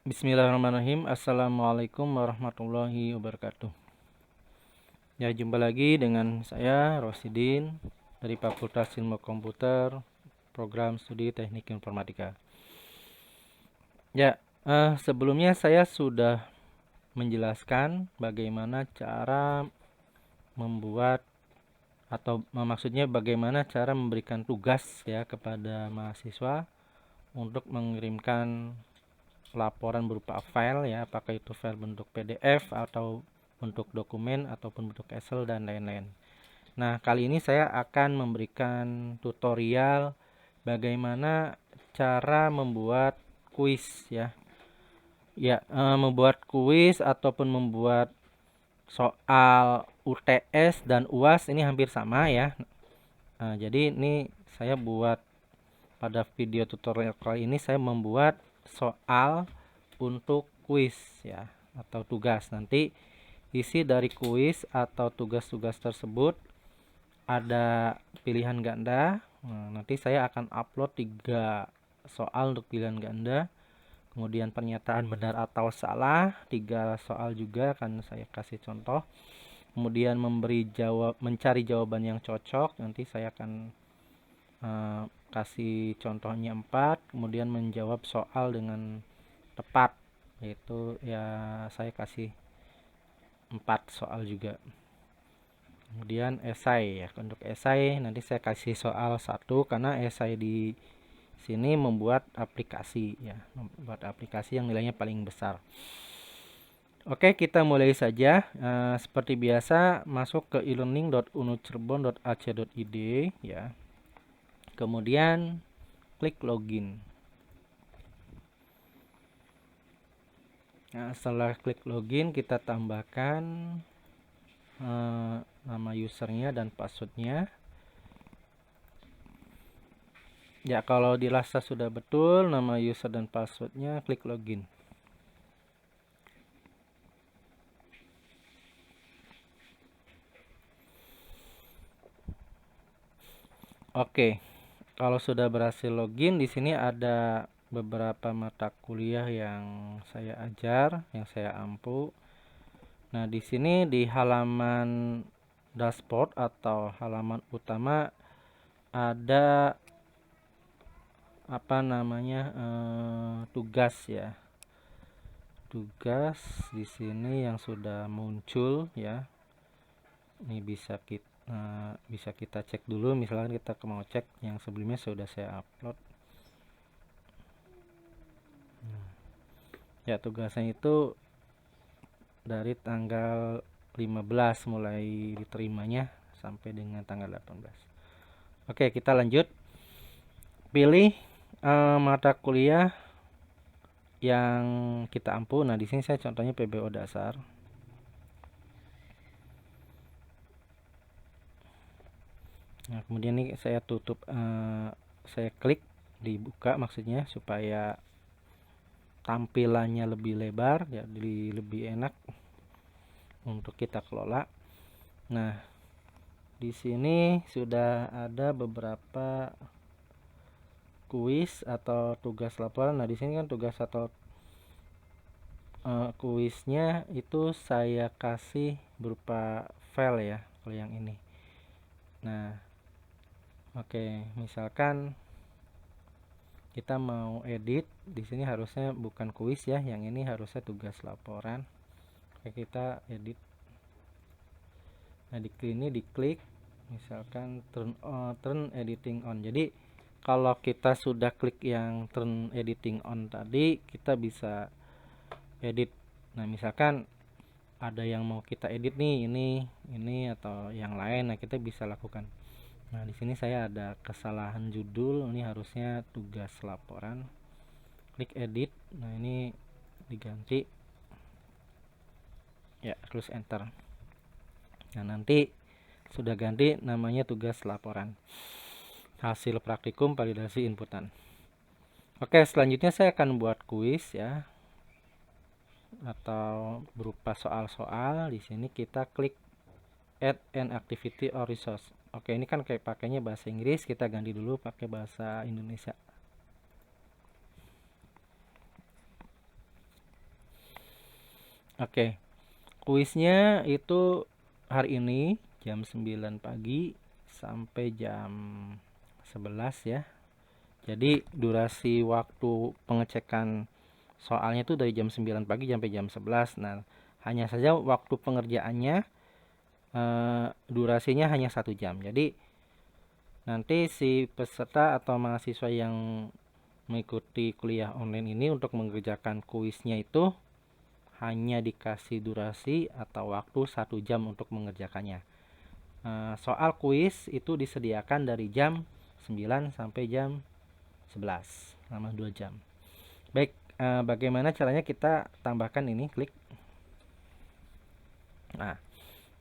Bismillahirrahmanirrahim. Assalamualaikum warahmatullahi wabarakatuh. Ya, jumpa lagi dengan saya Rosidin dari Fakultas Ilmu Komputer, Program Studi Teknik Informatika. Ya, sebelumnya saya sudah menjelaskan bagaimana cara membuat atau maksudnya bagaimana cara memberikan tugas ya kepada mahasiswa untuk mengirimkan laporan berupa file ya, apakah itu file bentuk PDF atau bentuk dokumen ataupun bentuk Excel dan lain-lain. Nah, kali ini saya akan memberikan tutorial bagaimana cara membuat kuis ya. Ya, membuat kuis ataupun membuat soal UTS dan UAS ini hampir sama ya. Jadi ini saya buat pada video tutorial kali ini saya membuat soal untuk kuis ya atau tugas. Nanti isi dari kuis atau tugas-tugas tersebut ada pilihan ganda. Nanti saya akan upload 3 soal untuk pilihan ganda. Kemudian pernyataan benar atau salah, 3 soal juga akan saya kasih contoh. Kemudian mencari jawaban yang cocok. Nanti saya akan kasih contohnya 4, kemudian menjawab soal dengan tepat, yaitu ya saya kasih 4 soal juga. Kemudian esai ya, untuk esai nanti saya kasih soal 1 karena esai di sini membuat aplikasi ya, membuat aplikasi yang nilainya paling besar. Oke, kita mulai saja. Seperti biasa, masuk ke e-learning.unucirebon.ac.id ya. Kemudian klik login. Nah, setelah klik login kita tambahkan nama usernya dan passwordnya. Ya, kalau dirasa sudah betul nama user dan passwordnya, klik login. Oke, kalau sudah berhasil login, di sini ada beberapa mata kuliah yang saya ajar, yang saya ampu. Nah, di sini di halaman dashboard atau halaman utama ada apa namanya tugas ya. Tugas di sini yang sudah muncul ya. Ini bisa kita cek dulu, misalkan kita mau cek yang sebelumnya sudah saya upload. Ya, tugasnya itu dari tanggal 15 mulai diterimanya sampai dengan tanggal 18. Oke, kita lanjut. Pilih mata kuliah yang kita ampu. Nah, di sini saya contohnya PBO dasar. Nah, kemudian ini saya tutup, saya klik dibuka maksudnya supaya tampilannya lebih lebar, jadi lebih enak untuk kita kelola. Nah, di sini sudah ada beberapa kuis atau tugas laporan. Nah, di sini kan tugas atau kuisnya itu saya kasih berupa file ya, kalau yang ini. Nah, oke, misalkan kita mau edit, di sini harusnya bukan kuis ya, yang ini harusnya tugas laporan. Oke, kita edit. Nah, di sini diklik, misalkan turn editing on. Jadi kalau kita sudah klik yang turn editing on tadi, kita bisa edit. Nah, misalkan ada yang mau kita edit nih, ini atau yang lain, nah kita bisa lakukan. Nah, di sini saya ada kesalahan judul, ini harusnya tugas laporan. Klik edit. Nah, ini diganti. Ya, terus enter. Nah, nanti sudah ganti namanya tugas laporan. Hasil praktikum validasi inputan. Oke, selanjutnya saya akan buat kuis ya. Atau berupa soal-soal. Di sini kita klik add an activity or resource. Oke, ini kan kayak pakainya bahasa Inggris, kita ganti dulu pakai bahasa Indonesia. Oke, kuisnya itu hari ini jam 9 pagi sampai jam 11 ya. Jadi durasi waktu pengecekan soalnya itu dari jam 9 pagi sampai jam 11. Nah, hanya saja waktu pengerjaannya durasinya hanya 1 jam. Jadi nanti si peserta atau mahasiswa yang mengikuti kuliah online ini untuk mengerjakan kuisnya itu hanya dikasih durasi atau waktu 1 jam untuk mengerjakannya. Soal kuis itu disediakan dari jam 9 sampai jam 11 selama 2 jam. Baik, bagaimana caranya kita tambahkan ini, klik. Nah,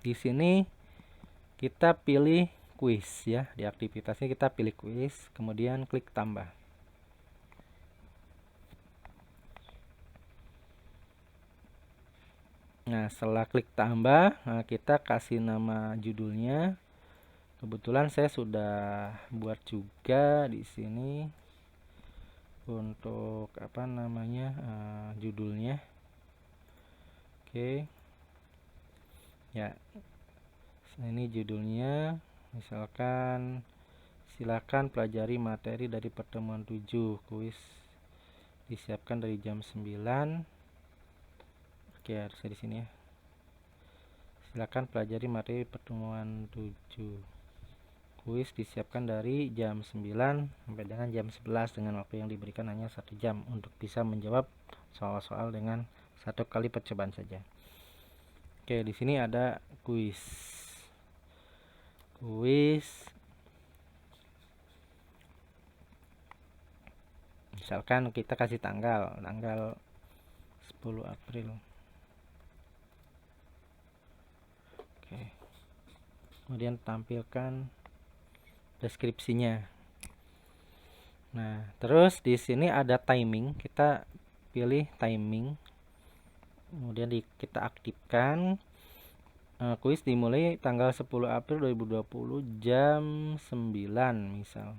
di sini kita pilih kuis ya, di aktivitasnya kita pilih kuis, kemudian klik tambah. Nah, setelah klik tambah, kita kasih nama judulnya. Kebetulan saya sudah buat juga di sini untuk apa namanya judulnya. Oke. Ya. Ini judulnya, misalkan silakan pelajari materi dari pertemuan 7. Kuis disiapkan dari jam 9. Oke, harusnya di sini ya. Silakan pelajari materi pertemuan 7. Kuis disiapkan dari jam 9 sampai dengan jam 11 dengan waktu yang diberikan hanya 1 jam untuk bisa menjawab soal-soal dengan 1 kali percobaan saja. Oke, di sini ada kuis. Misalkan kita kasih tanggal 10 April. Oke. Kemudian tampilkan deskripsinya. Nah, terus di sini ada timing, kita pilih timing. Kemudian kita aktifkan. Kuis dimulai tanggal 10 April 2020 jam 9 misal.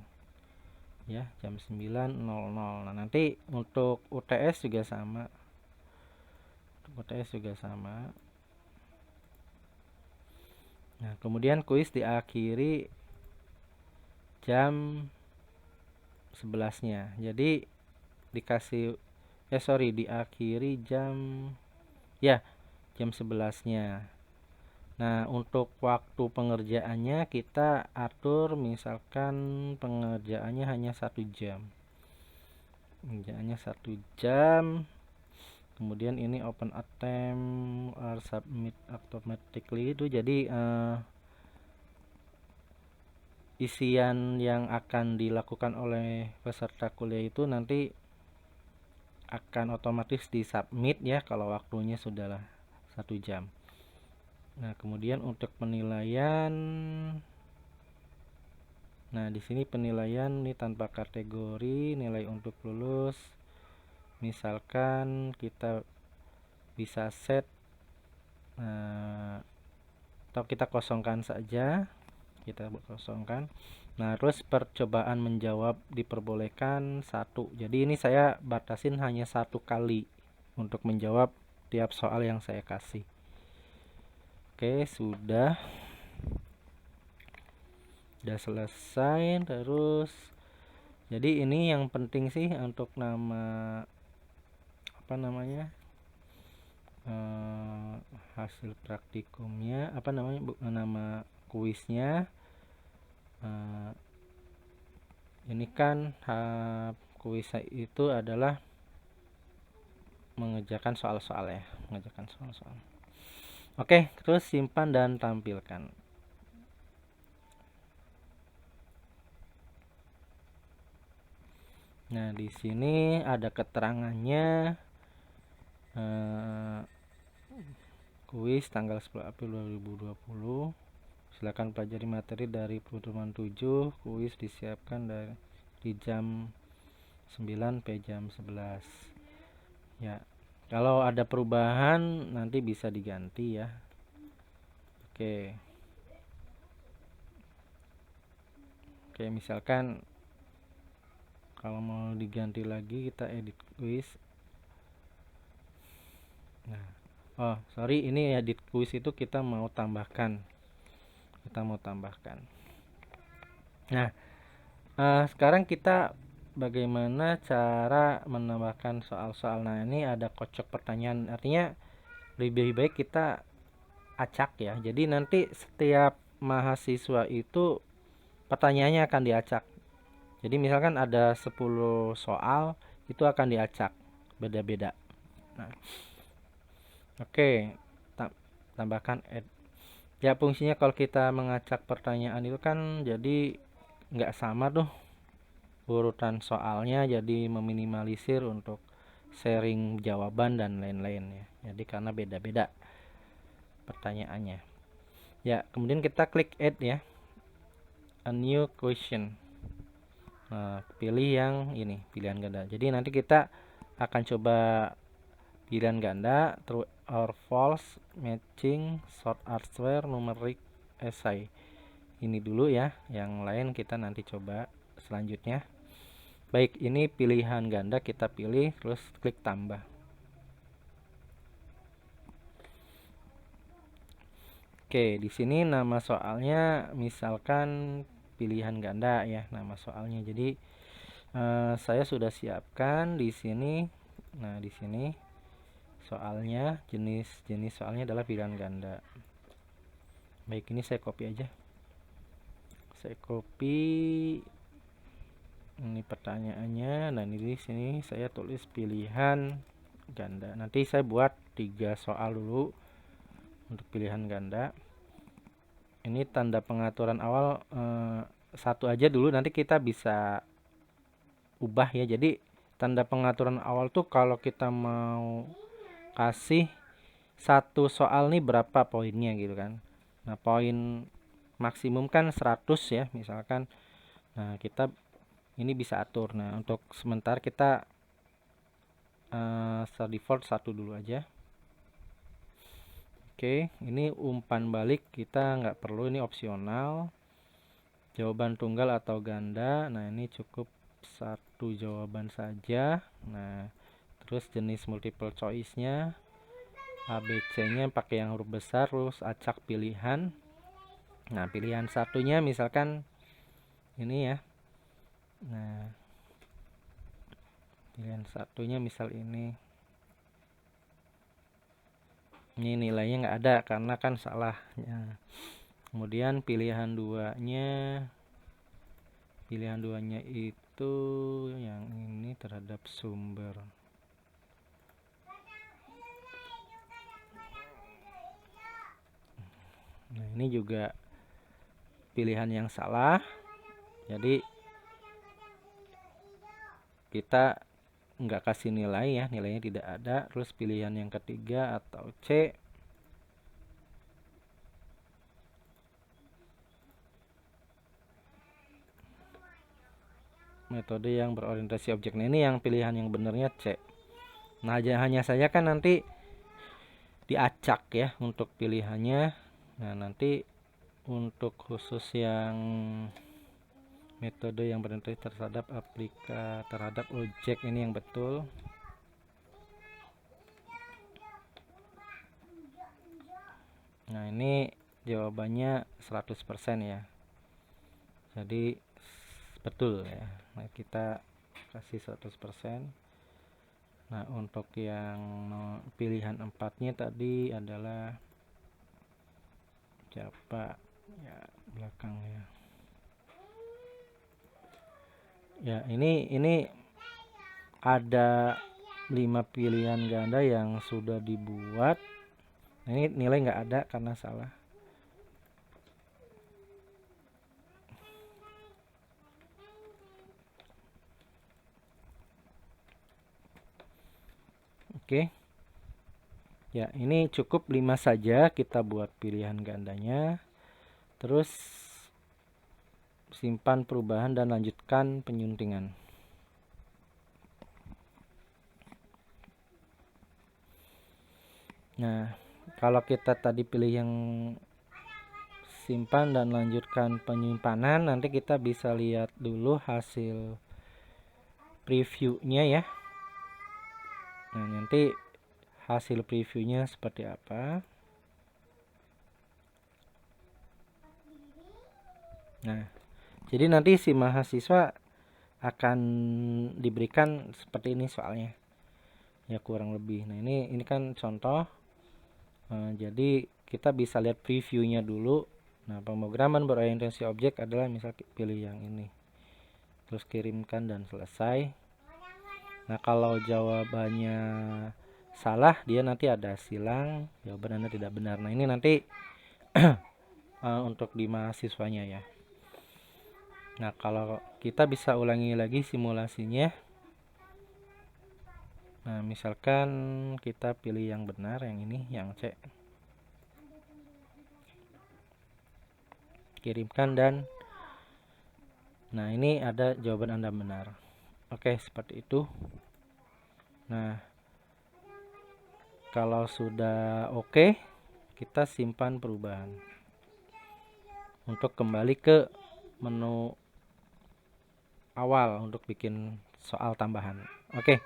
Ya, jam 9.00. Nah, nanti untuk UTS juga sama. Nah, kemudian kuis diakhiri jam 11-nya. Jadi dikasih diakhiri jam 11-nya. Nah, untuk waktu pengerjaannya kita atur misalkan pengerjaannya hanya 1 jam. Kemudian ini open attempt or submit automatically itu jadi isian yang akan dilakukan oleh peserta kuliah itu nanti akan otomatis disubmit ya kalau waktunya sudah 1 jam. Nah, kemudian untuk penilaian, nah di sini penilaian ini tanpa kategori, nilai untuk lulus. Misalkan kita bisa set atau kita kosongkan saja, Nah, terus percobaan menjawab diperbolehkan 1. Jadi ini saya batasin hanya 1 kali untuk menjawab tiap soal yang saya kasih. Oke, sudah selesai. Terus jadi ini yang penting sih untuk nama apa namanya hasil praktikumnya, nama kuisnya. Ini kan kuis itu adalah mengerjakan soal-soal ya, Oke, terus simpan dan tampilkan. Nah, di sini ada keterangannya. Kuis tanggal 10 April 2020. Silakan pelajari materi dari pertemuan 7. Kuis disiapkan dari jam 9 sampai jam 11. Ya. Kalau ada perubahan nanti bisa diganti ya. Oke. Oke, misalkan kalau mau diganti lagi kita edit kuis. Nah, Oh, sorry, ini ya di kuis itu kita mau tambahkan. Nah, sekarang kita bagaimana cara menambahkan soal-soal. Nah, ini ada kocok pertanyaan. Artinya lebih baik kita acak ya. Jadi nanti setiap mahasiswa itu pertanyaannya akan diacak. Jadi misalkan ada 10 soal, itu akan diacak beda-beda. Nah, oke, tambahkan add. Ya, fungsinya kalau kita mengacak pertanyaan itu kan jadi nggak sama tuh urutan soalnya, jadi meminimalisir untuk sharing jawaban dan lain-lain ya. Jadi karena beda-beda pertanyaannya. Ya, kemudian kita klik add ya, a new question. Nah, pilih yang ini, pilihan ganda. Jadi nanti kita akan coba pilihan ganda, true or false, matching, short answer, numeric, essay. Ini dulu ya, yang lain kita nanti coba selanjutnya. Baik, ini pilihan ganda kita pilih, terus klik tambah. Oke, di sini nama soalnya misalkan pilihan ganda ya, nama soalnya. Jadi saya sudah siapkan di sini. Nah, di sini soalnya jenis soalnya adalah pilihan ganda. Baik, ini saya copy aja. Saya copy ini pertanyaannya. Nah, ini di sini saya tulis pilihan ganda. Nanti saya buat 3 soal dulu untuk pilihan ganda. Ini tanda pengaturan awal satu aja dulu, nanti kita bisa ubah ya. Jadi tanda pengaturan awal tuh kalau kita mau kasih satu soal nih berapa poinnya gitu kan. Nah, poin maksimum kan 100 ya misalkan. Nah, kita ini bisa atur. Nah, untuk sementara kita default 1 dulu aja. Oke, ini umpan balik kita nggak perlu, ini opsional. Jawaban tunggal atau ganda, nah ini cukup 1 jawaban saja. Nah, terus jenis multiple choice-nya, ABC-nya pakai yang huruf besar, terus acak pilihan. Nah, pilihan satunya misalkan ini ya. Nah, pilihan satunya misal ini. Ini nilainya nggak ada karena kan salah. Ya. Kemudian pilihan duanya itu yang ini terhadap sumber. Nah, ini juga pilihan yang salah. Jadi kita nggak kasih nilai ya, nilainya tidak ada. Terus pilihan yang ketiga atau C, metode yang berorientasi objek. Nah, ini yang pilihan yang benernya C. Nah, hanya saja kan nanti diacak ya untuk pilihannya. Nah, nanti untuk khusus yang metode yang berorientasi terhadap terhadap objek, ini yang betul. Nah, ini jawabannya 100% ya. Jadi betul ya. Nah, kita kasih 100%. Nah, untuk yang pilihan 4-nya tadi adalah siapa ya belakangnya. Ya, ini ada 5 pilihan ganda yang sudah dibuat. Nah, ini nilai nggak ada karena salah. Oke. Ya, ini cukup 5 saja kita buat pilihan gandanya. Terus simpan perubahan dan lanjutkan penyuntingan. Nah, kalau kita tadi pilih yang simpan dan lanjutkan penyimpanan, nanti kita bisa lihat dulu hasil previewnya ya. Nah, nanti hasil previewnya seperti apa. Nah, jadi nanti si mahasiswa akan diberikan seperti ini soalnya, ya kurang lebih. Nah, ini kan contoh. Jadi kita bisa lihat previewnya dulu. Nah, pemrograman berorientasi objek adalah misal pilih yang ini, terus kirimkan dan selesai. Nah, kalau jawabannya salah, dia nanti ada silang, jawaban Anda tidak benar. Nah, ini nanti untuk di mahasiswanya ya. Nah, kalau kita bisa ulangi lagi simulasinya. Nah, misalkan kita pilih yang benar, yang ini, yang C. Kirimkan dan nah, ini ada jawaban Anda benar. Oke, seperti itu. Nah, kalau sudah oke, kita simpan perubahan untuk kembali ke menu awal untuk bikin soal tambahan. Oke,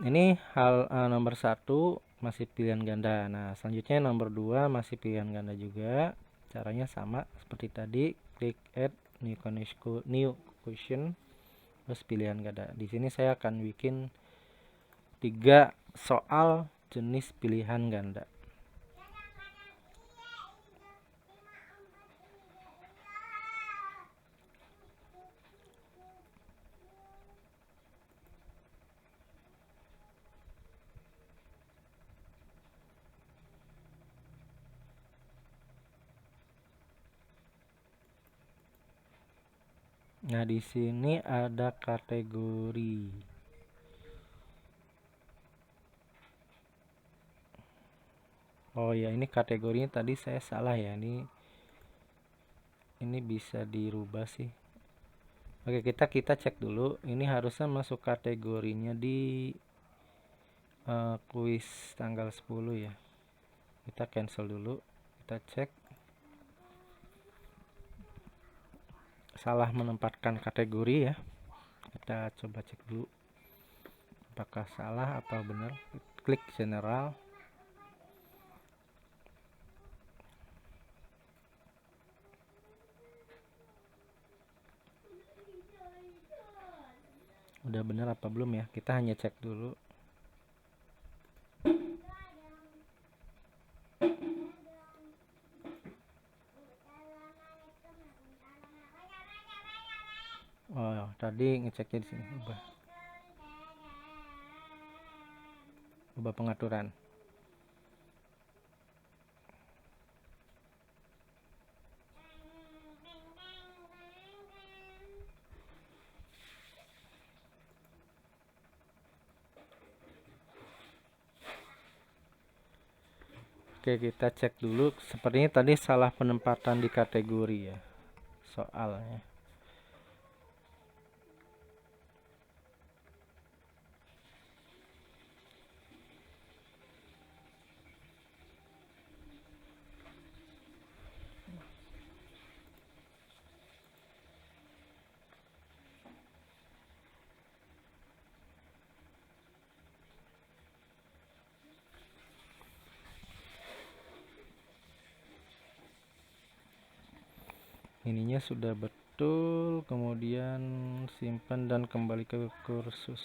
ini hal nomor 1 masih pilihan ganda. Nah, selanjutnya nomor 2 masih pilihan ganda juga. Caranya sama seperti tadi, klik add new question, terus pilihan ganda. Di sini saya akan bikin 3 soal jenis pilihan ganda. Nah, di sini ada kategori. Oh ya, ini kategorinya tadi saya salah ya. Ini bisa dirubah sih. Oke, kita cek dulu. Ini harusnya masuk kategorinya di kuis tanggal 10 ya. Kita cancel dulu. Kita cek. Salah menempatkan kategori ya. Kita coba cek dulu. Apakah salah atau benar? Klik general. Udah benar apa belum ya? Kita hanya cek dulu. Oh, tadi ngeceknya di sini. Ubah pengaturan. Oke, kita cek dulu. Sepertinya tadi salah penempatan di kategori ya soalnya. Ininya sudah betul, kemudian simpan dan kembali ke kursus.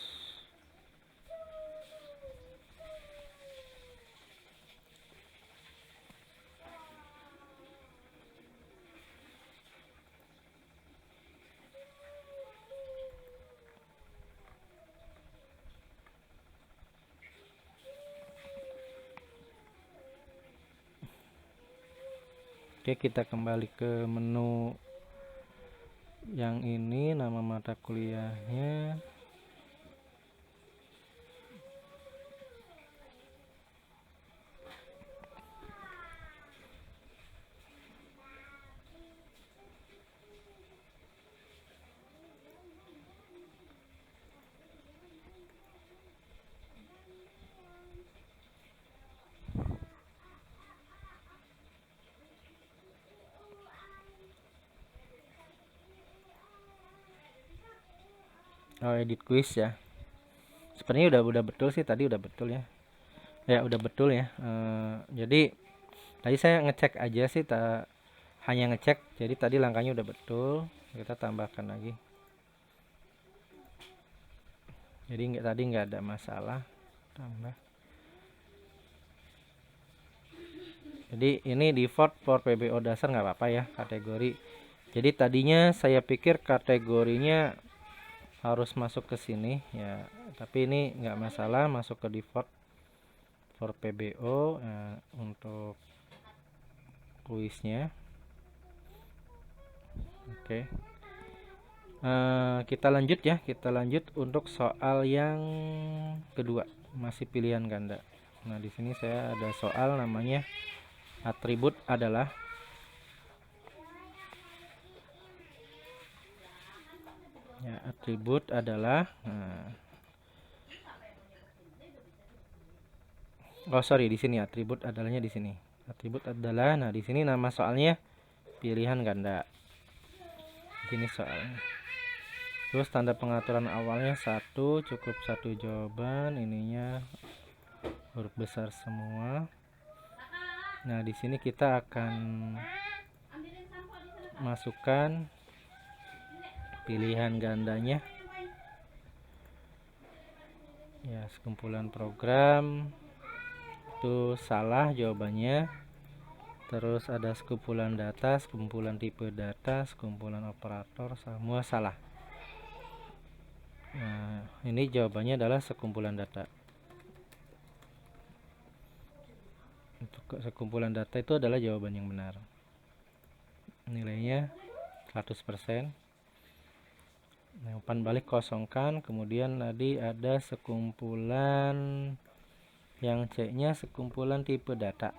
Oke, kita kembali ke menu yang ini, nama mata kuliahnya. Oh, edit quiz ya. Sebenarnya udah betul sih, tadi udah betul ya. Ya udah betul ya. Jadi tadi saya ngecek aja sih, hanya ngecek. Jadi tadi langkahnya udah betul. Kita tambahkan lagi. Jadi tadi nggak ada masalah. Tambah. Jadi ini default for PBO dasar nggak apa-apa ya kategori. Jadi tadinya saya pikir kategorinya harus masuk ke sini ya, tapi ini nggak masalah, masuk ke default for PBO. Untuk kuisnya. Oke. Kita lanjut ya, kita lanjut untuk soal yang kedua, masih pilihan ganda. Nah, di sini saya ada soal namanya atribut adalah. Ya, atribut adalah. Oh sorry, di sini atribut adalahnya di sini. Atribut adalah. Nah, di sini nama soalnya pilihan ganda. Di sini soalnya. Terus tanda pengaturan awalnya 1, cukup 1 jawaban. Ininya huruf besar semua. Nah, di sini kita akan masukkan pilihan gandanya. Ya, sekumpulan program itu salah jawabannya. Terus ada sekumpulan data, sekumpulan tipe data, sekumpulan operator, semua salah. Nah, ini jawabannya adalah sekumpulan data. Untuk sekumpulan data itu adalah jawaban yang benar. Nilainya 100%. Nah, umpan balik kosongkan. Kemudian tadi ada sekumpulan yang C-nya sekumpulan tipe data.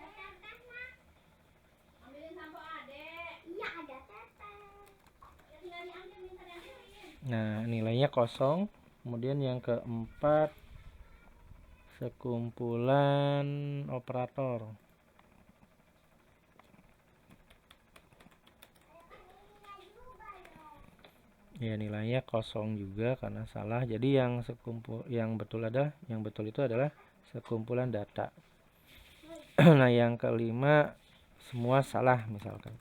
Nah, nilainya kosong. Kemudian yang keempat sekumpulan operator. Ya, nilainya kosong juga karena salah. Jadi yang betul itu adalah sekumpulan data. Nah, yang kelima semua salah misalkan.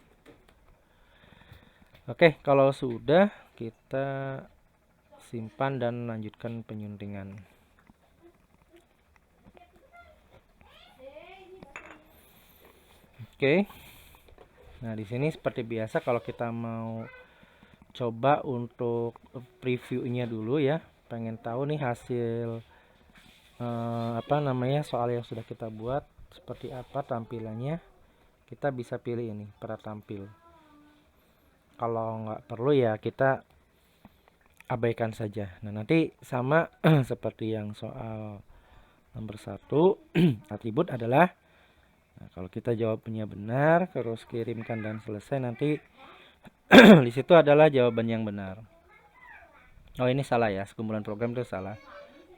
Oke, kalau sudah kita simpan dan lanjutkan penyuntingan. Oke. Nah, di sini seperti biasa kalau kita mau coba untuk previewnya dulu ya, pengen tahu nih hasil soal yang sudah kita buat seperti apa tampilannya, kita bisa pilih ini pratampil. Kalau nggak perlu ya kita abaikan saja. Nah, nanti sama seperti yang soal nomor 1, atribut adalah. Nah, kalau kita jawabnya benar, terus kirimkan dan selesai, nanti di situ adalah jawaban yang benar. Oh, ini salah ya, sekumpulan program itu salah.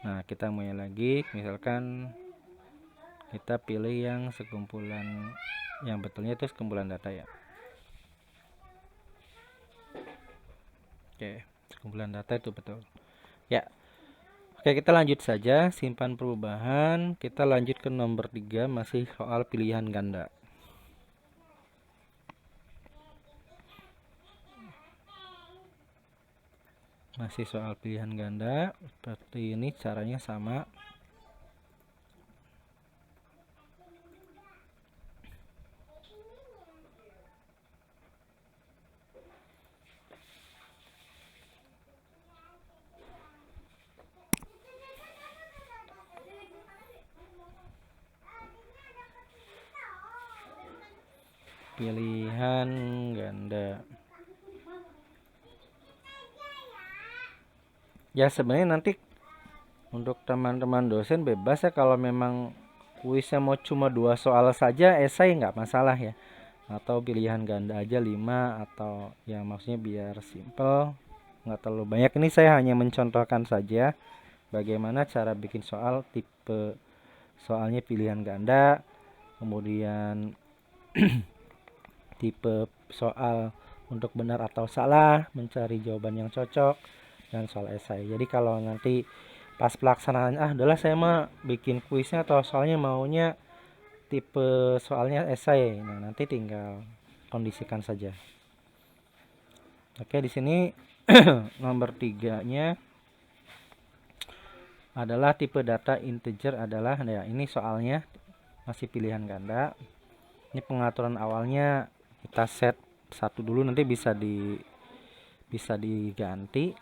Nah, kita mulai lagi, misalkan kita pilih yang sekumpulan yang betulnya itu sekumpulan data ya. Oke, sekumpulan data itu betul. Ya. Oke, kita lanjut saja, simpan perubahan. Kita lanjut ke nomor 3, masih soal pilihan ganda. Masih soal pilihan ganda. Seperti ini caranya sama. Pilihan ganda. Ya, sebenarnya nanti untuk teman-teman dosen bebas ya, kalau memang kuisnya mau cuma 2 soal saja, esai nggak masalah ya. Atau pilihan ganda aja 5, atau ya maksudnya biar simple, nggak terlalu banyak. Ini saya hanya mencontohkan saja bagaimana cara bikin soal tipe soalnya pilihan ganda, kemudian tipe soal untuk benar atau salah, mencari jawaban yang cocok, dan soal esai. Jadi kalau nanti pas pelaksanaan, udahlah saya mah bikin kuisnya atau soalnya maunya tipe soalnya esai. Nah, nanti tinggal kondisikan saja. Oke, di sini nomor 3-nya adalah tipe data integer adalah, ya ini soalnya masih pilihan ganda. Ini pengaturan awalnya kita set 1 dulu, nanti bisa diganti.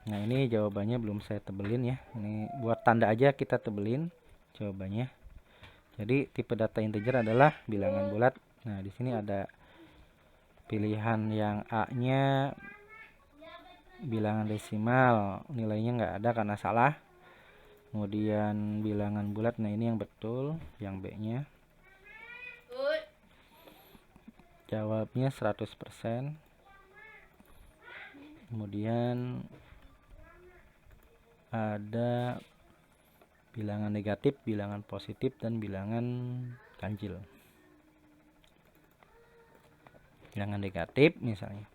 Nah, ini jawabannya belum saya tebelin ya. Ini buat tanda aja kita tebelin jawabannya. Jadi tipe data integer adalah bilangan bulat. Nah, di sini ada pilihan yang A-nya bilangan desimal, nilainya nggak ada karena salah. Kemudian bilangan bulat, nah ini yang betul, yang B-nya. Jawabnya 100%. Kemudian ada bilangan negatif, bilangan positif, dan bilangan ganjil. Bilangan negatif misalnya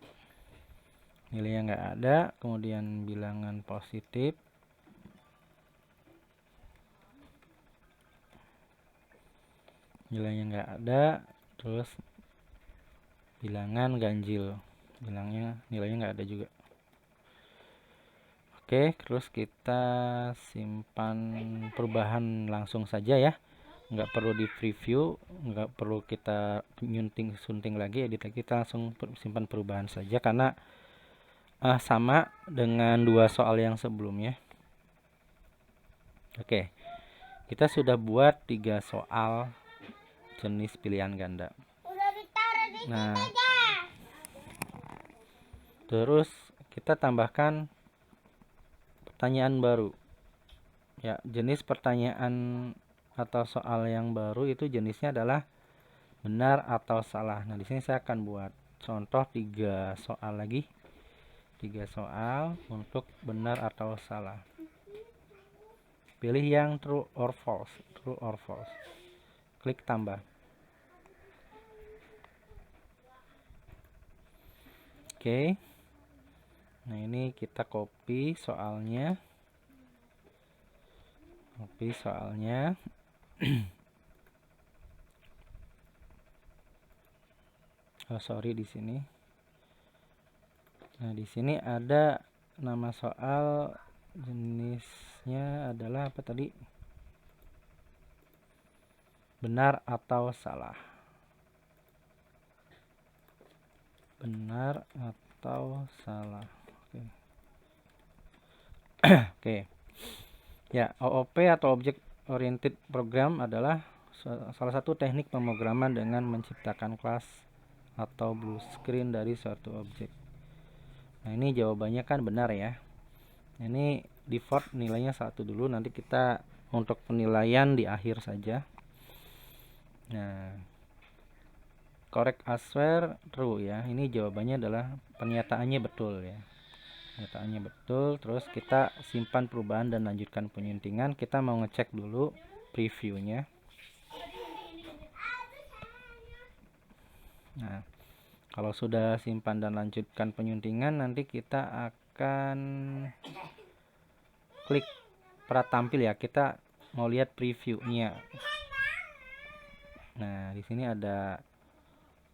nilainya nggak ada, kemudian bilangan positif nilainya nggak ada, terus bilangan ganjil nilainya nggak ada juga. Oke, terus kita simpan perubahan langsung saja ya, nggak perlu di preview, nggak perlu kita sunting lagi, edit lagi, kita langsung simpan perubahan saja karena sama dengan 2 soal yang sebelumnya. Oke, kita sudah buat 3 soal jenis pilihan ganda. Nah, terus kita tambahkan pertanyaan baru ya. Jenis pertanyaan atau soal yang baru itu jenisnya adalah benar atau salah. Nah, di sini saya akan buat contoh 3 soal lagi. 3 soal untuk benar atau salah. Pilih yang true or false. True or false. Klik tambah. Oke. Nah, ini kita copy soalnya. Oh, sorry di sini. Nah, di sini ada nama soal, jenisnya adalah apa tadi? Benar atau salah. Benar atau salah. Oke. Oke. Ya, OOP atau Object Oriented Program adalah salah satu teknik pemrograman dengan menciptakan kelas atau blue screen dari suatu objek. Nah, ini jawabannya kan benar ya. Ini default nilainya 1 dulu, nanti kita untuk penilaian di akhir saja. Nah, correct answer true ya. Ini jawabannya adalah pernyataannya betul ya. Pernyataannya betul. Terus kita simpan perubahan dan lanjutkan penyuntingan. Kita mau ngecek dulu previewnya. Nah, kalau sudah simpan dan lanjutkan penyuntingan, nanti kita akan klik pratampil ya. Kita mau lihat previewnya. Nah, di sini ada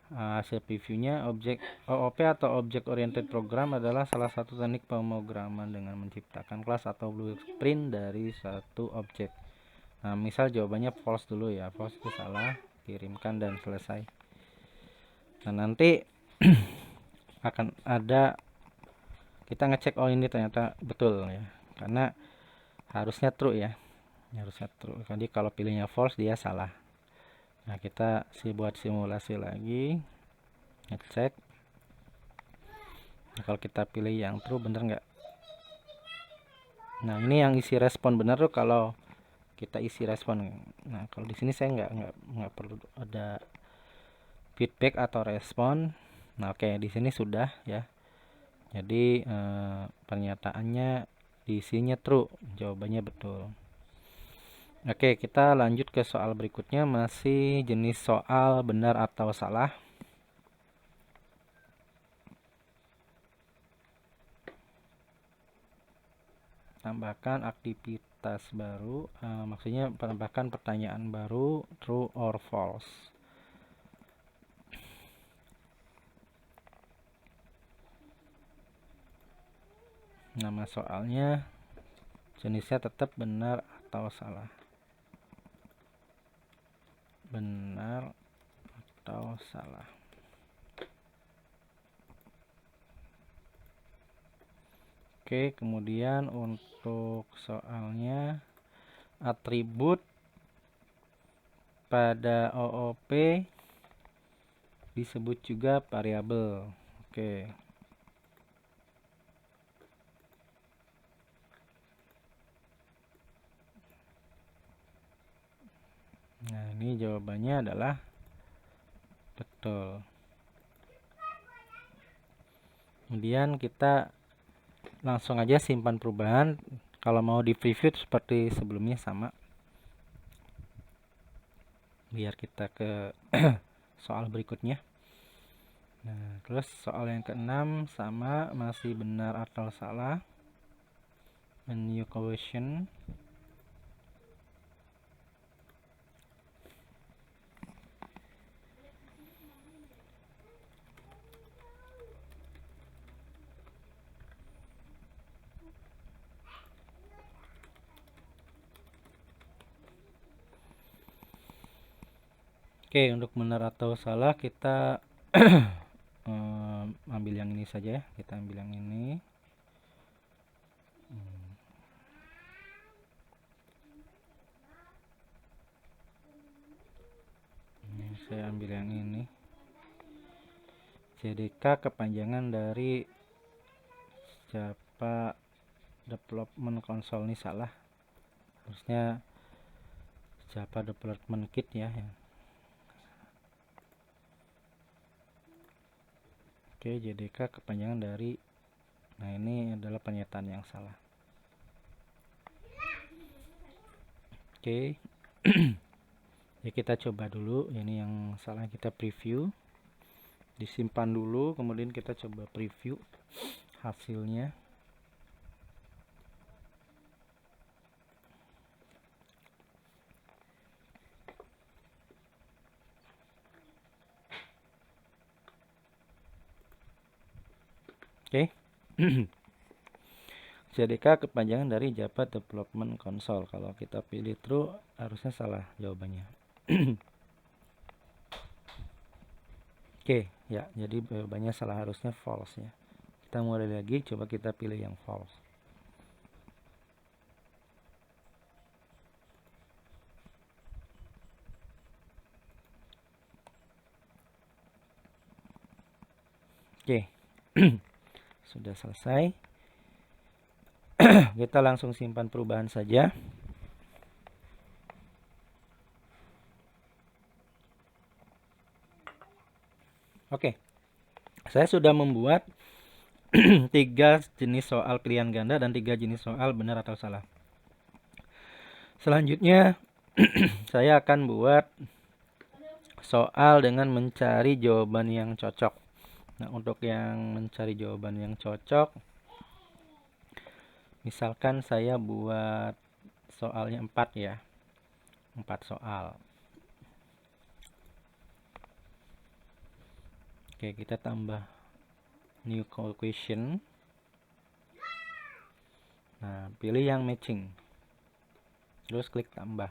hasil previewnya. Objek OOP atau Object Oriented Program adalah salah satu teknik pemrograman dengan menciptakan kelas atau blueprint dari satu objek. Nah, misal jawabannya false dulu ya. False itu salah, kirimkan dan selesai. Nah, nanti akan ada kita ngecek, oh ini ternyata betul ya, karena harusnya true ya, harusnya true. Jadi kalau pilihnya false dia salah. Nah, kita buat simulasi lagi, ngecek. Nah, kalau kita pilih yang true, bener nggak? Nah, ini yang isi respon bener tuh kalau kita isi respon. Nah, kalau di sini saya nggak perlu ada feedback atau respon. Nah, oke, di sini sudah ya. Jadi pernyataannya diisinya true, jawabannya betul. Oke, kita lanjut ke soal berikutnya, masih jenis soal benar atau salah. Tambahkan aktivitas baru, maksudnya tambahkan pertanyaan baru, true or false. Nama soalnya jenisnya tetap benar atau salah. Benar atau salah. Oke, kemudian untuk soalnya atribut pada OOP disebut juga variabel. Oke. Nah, ini jawabannya adalah betul. Kemudian kita langsung aja simpan perubahan. Kalau mau di preview seperti sebelumnya sama. Biar kita ke soal berikutnya. Nah, terus soal yang keenam sama, masih benar atau salah. A new question. Oke, untuk benar atau salah kita ambil yang ini saja ya. Kita ambil yang ini. Saya ambil yang ini. JDK kepanjangan dari Java Development Console, ini salah. Harusnya Java Development Kit ya. Oke, JDK kepanjangan dari, nah ini adalah pernyataan yang salah. Oke. Ya, kita coba dulu. Ini yang salah, kita preview. Disimpan dulu, kemudian kita coba preview hasilnya. Oke. JDK kepanjangan dari Java Development Console. Kalau kita pilih true, harusnya salah jawabannya. Oke, ya, jadi jawabannya salah, harusnya false ya. Kita mulai lagi, coba kita pilih yang false. Oke. Sudah selesai. Kita langsung simpan perubahan saja. Oke. Saya sudah membuat 3 jenis soal pilihan ganda dan 3 jenis soal benar atau salah. Selanjutnya saya akan buat soal dengan mencari jawaban yang cocok. Nah, untuk yang mencari jawaban yang cocok, misalkan saya buat soalnya 4 ya. 4 soal. Oke, kita tambah new question. Nah, pilih yang matching. Terus klik tambah.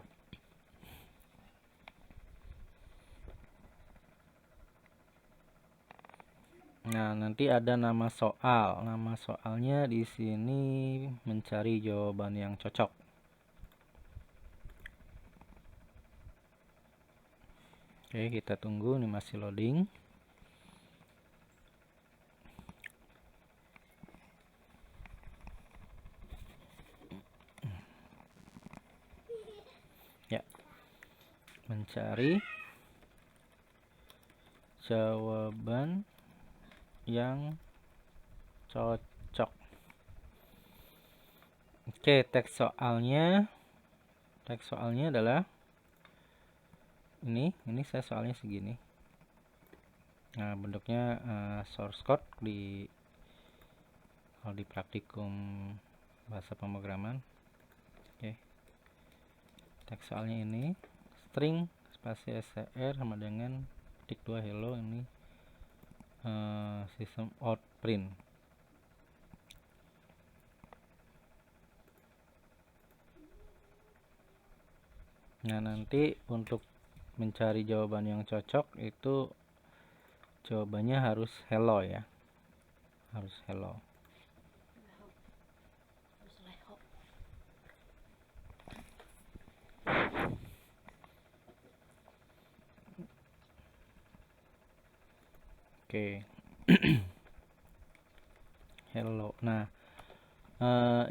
Nah, nanti ada nama soal. Nama soalnya di sini mencari jawaban yang cocok. Oke, kita tunggu, ini masih loading. Ya. Mencari jawaban yang cocok. Oke, teks soalnya teks soalnya adalah ini saya soalnya segini. Nah, bentuknya source code kalau di praktikum bahasa pemrograman. Oke. Teks soalnya ini string spasi str sama dengan ketik 2 hello, ini system out print. Nah, nanti untuk mencari jawaban yang cocok itu jawabannya harus hello ya, harus hello. Oke. Hello. Nah,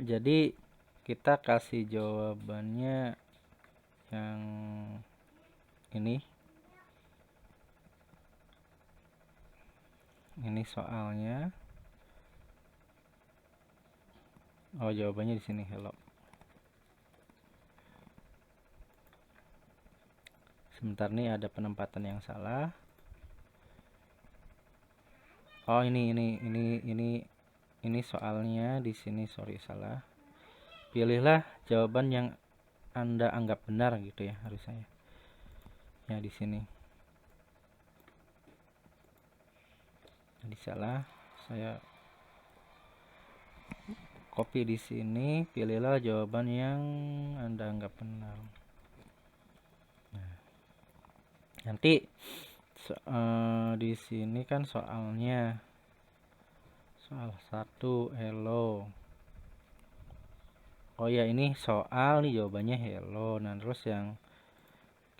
jadi kita kasih jawabannya yang ini soalnya. Oh, jawabannya di sini hello. Sebentar nih, ada penempatan yang salah. Oh, ini soalnya di sini, sorry salah. Pilihlah jawaban yang Anda anggap benar gitu ya, harus saya. Ya, di sini. Jadi salah, saya copy di sini, pilihlah jawaban yang Anda anggap benar. Nah, nanti di sini kan soalnya soal 1 hello. Oh ya, ini soal nih, jawabannya hello. Nah, terus yang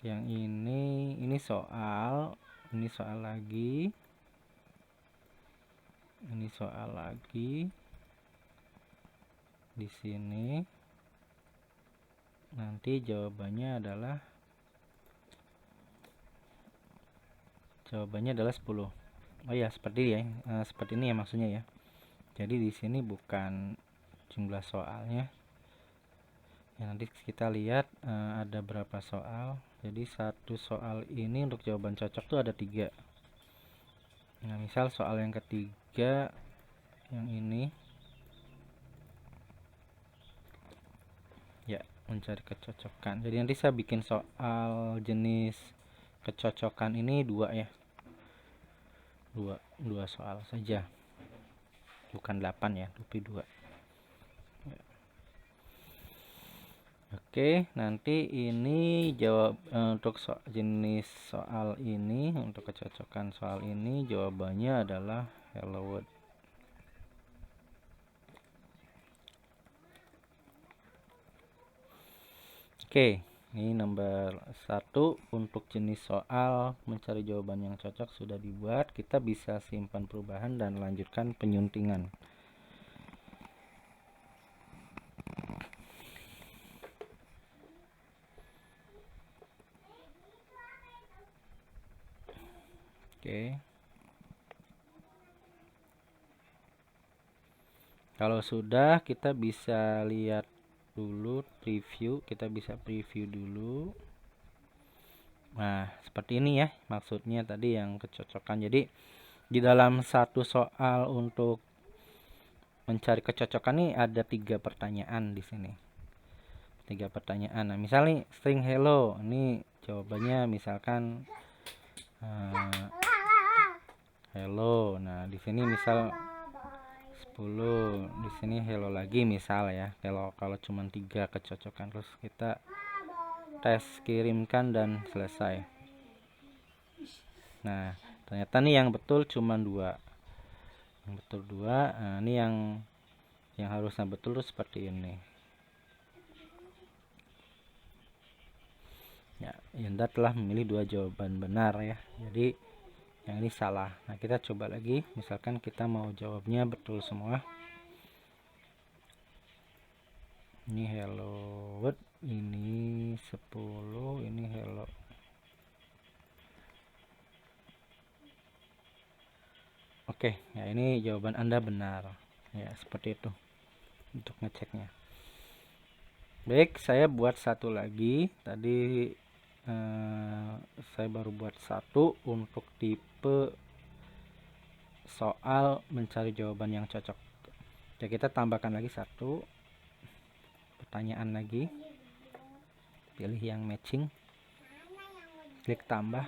ini soal, ini soal lagi, ini soal lagi di sini. Nanti jawabannya adalah 10. Oh ya, seperti ya, seperti ini ya maksudnya ya. Jadi di sini bukan jumlah soalnya. Ya, nanti kita lihat ada berapa soal. Jadi satu soal ini untuk jawaban cocok tuh ada 3. Nah, misal soal yang ketiga yang ini ya, mencari kecocokan. Jadi nanti saya bikin soal jenis kecocokan ini 2 ya, 2 soal saja, bukan 8 ya, tapi 2. Oke, nanti ini jawab untuk jenis soal ini, untuk kecocokan soal ini jawabannya adalah hello world. Oke, ini nomor 1 untuk jenis soal mencari jawaban yang cocok sudah dibuat. Kita bisa simpan perubahan dan lanjutkan penyuntingan. Oke. Kalau sudah, kita bisa lihat dulu preview, kita bisa preview dulu. Nah, seperti ini ya maksudnya tadi yang kecocokan. Jadi di dalam satu soal untuk mencari kecocokan ini ada 3 pertanyaan di sini. 3 pertanyaan. Nah, misalnya string hello, ini jawabannya misalkan hello. Nah, di sini misal 10, di sini hello lagi misal ya. Kalau cuma 3 kecocokan, terus kita tes kirimkan dan selesai. Nah, ternyata nih yang betul cuma 2. Yang betul 2. Nah, ini yang harusnya betul tuh seperti ini. Ya, Yanda telah memilih 2 jawaban benar ya. Jadi yang ini salah. Nah, kita coba lagi. Misalkan kita mau jawabnya betul semua. Ini hello world, ini 10, ini hello. Oke, ya ini jawaban Anda benar. Ya, seperti itu untuk ngeceknya. Baik, saya buat satu lagi. Tadi saya baru buat satu untuk tipe soal mencari jawaban yang cocok. Ya, kita tambahkan lagi satu pertanyaan lagi. Pilih yang matching. Klik tambah.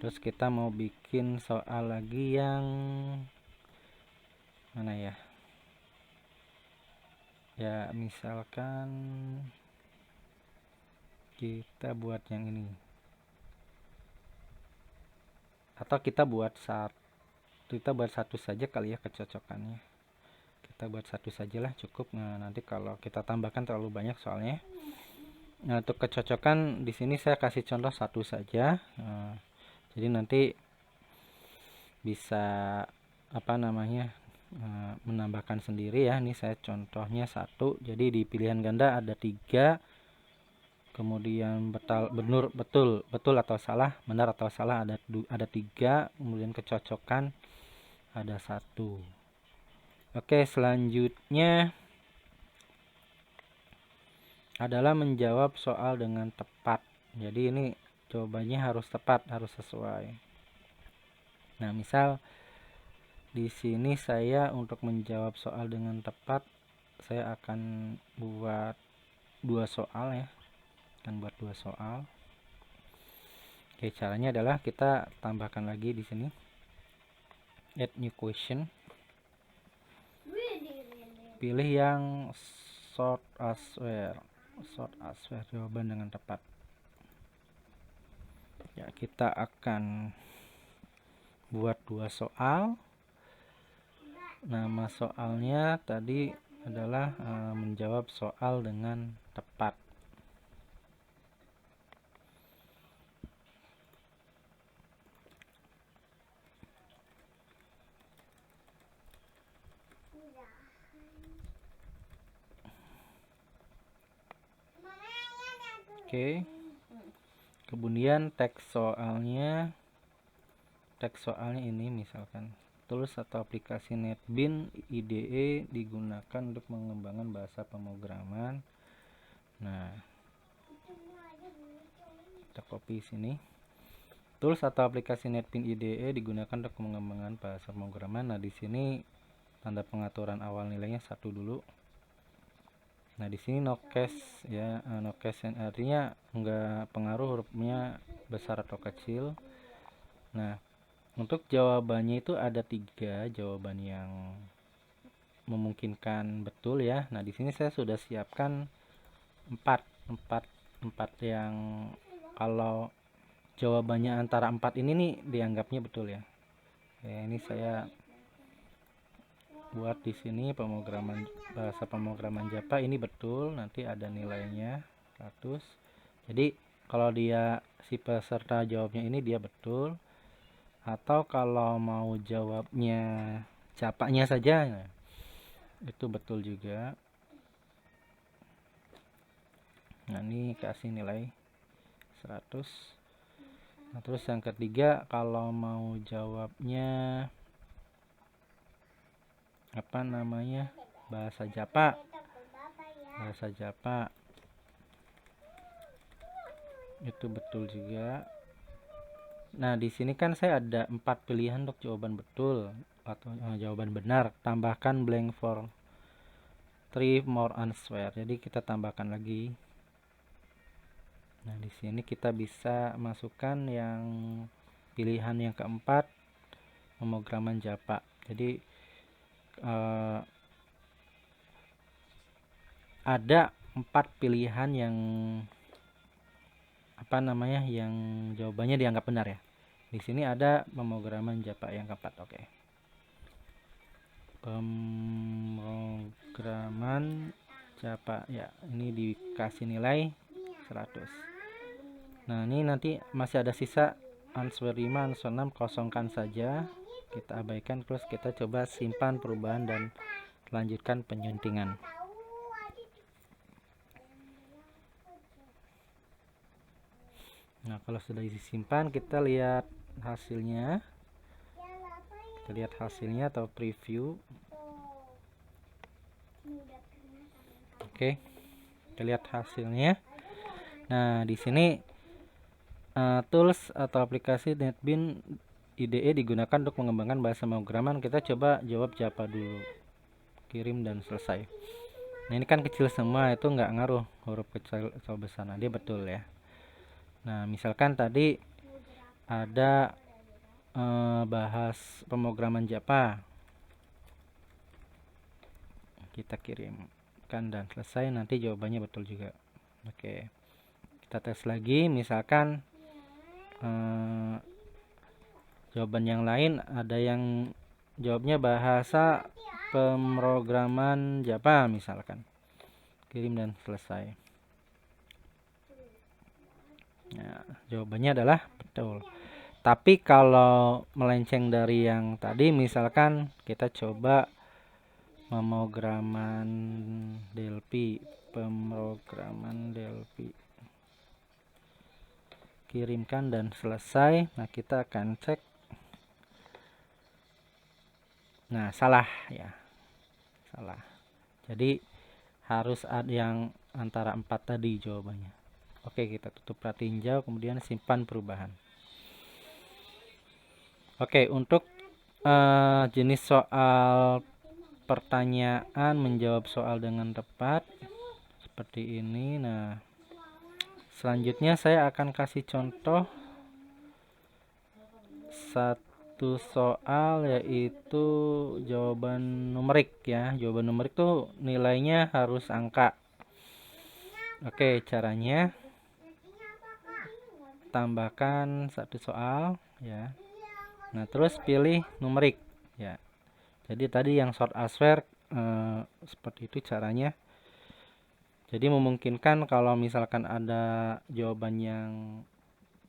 Terus kita mau bikin soal lagi yang mana ya? Ya, misalkan kita buat yang ini. Atau kita buat satu saja kali ya kecocokannya. Kita buat satu sajalah cukup. Nah, nanti kalau kita tambahkan terlalu banyak soalnya. Nah, untuk kecocokan di sini saya kasih contoh satu saja. Nah, jadi nanti bisa apa namanya menambahkan sendiri ya. Ini saya contohnya satu. Jadi di pilihan ganda ada 3. Kemudian betul atau salah, benar atau salah ada 3. Kemudian kecocokan ada 1. Oke, selanjutnya adalah menjawab soal dengan tepat. Jadi ini jawabannya harus tepat, harus sesuai. Nah, misal di sini saya untuk menjawab soal dengan tepat, saya akan buat 2 soal ya. Akan buat 2 soal. Oke, caranya adalah kita tambahkan lagi di sini. Add new question. Pilih yang short answer. Jawaban dengan tepat. Ya, kita akan buat 2 soal. Nama soalnya tadi adalah menjawab soal dengan tepat. Oke. Kemudian teks soalnya ini misalkan tools atau aplikasi NetBeans IDE digunakan untuk mengembangkan bahasa pemrograman. Nah, kita copy sini. Tools atau aplikasi NetBeans IDE digunakan untuk mengembangkan bahasa pemrograman. Nah, di sini tanda pengaturan awal nilainya 1 dulu. Nah, di sini no case ya, no case artinya enggak pengaruh hurufnya besar atau kecil. Nah, untuk jawabannya itu ada 3 jawaban yang memungkinkan betul ya. Nah, di sini saya sudah siapkan 4 yang kalau jawabannya antara 4 ini nih dianggapnya betul ya. Ya, ini saya buat di sini bahasa pemrograman Java ini betul, nanti ada nilainya 100. Jadi kalau dia si peserta jawabnya ini dia betul, atau kalau mau jawabnya Java-nya saja, nah, itu betul juga. Nah, ini kasih nilai 100. Nah, terus yang ketiga kalau mau jawabnya apa namanya bahasa Java itu betul juga. Nah, di sini kan saya ada 4 pilihan untuk jawaban betul atau jawaban benar. Tambahkan blank for 3 more answer. Jadi kita tambahkan lagi. Nah, di sini kita bisa masukkan yang pilihan yang keempat, pemrograman Java. Jadi ada 4 pilihan yang apa namanya yang jawabannya dianggap benar ya. Di sini ada pemrograman Java yang keempat. Oke. Pemrograman Java ya, ini dikasih nilai 100. Nah, ini nanti masih ada sisa answer 5, answer 6, kosongkan saja. Kita abaikan, terus kita coba simpan perubahan dan lanjutkan penyuntingan. Nah, kalau sudah disimpan, kita lihat hasilnya. Kita lihat hasilnya atau preview. Oke, kita lihat hasilnya. Nah, di sini tools atau aplikasi NetBeans IDE digunakan untuk mengembangkan bahasa pemrograman. Kita coba jawab Java dulu. Kirim dan selesai. Nah, ini kan kecil semua, itu nggak ngaruh huruf kecil atau besar. Nah, dia betul ya. Nah, misalkan tadi ada bahas pemrograman Java. Kita kirimkan dan selesai, nanti jawabannya betul juga. Oke, kita tes lagi. Misalkan jawaban yang lain ada yang jawabnya bahasa pemrograman Java misalkan. Kirim dan selesai. Nah, jawabannya adalah betul. Tapi kalau melenceng dari yang tadi, misalkan kita coba pemrograman Delphi, kirimkan dan selesai. Nah, kita akan cek. Nah, salah ya, salah. Jadi harus ada yang antara 4 tadi jawabannya. Oke, kita tutup pratinjau, kemudian simpan perubahan. Oke, untuk jenis soal pertanyaan menjawab soal dengan tepat seperti ini. Nah, selanjutnya saya akan kasih contoh satu soal, yaitu jawaban numerik ya. Jawaban numerik tuh nilainya harus angka. Oke, caranya tambahkan satu soal ya. Nah, terus pilih numerik ya. Jadi tadi yang short answer seperti itu caranya. Jadi memungkinkan kalau misalkan ada jawaban yang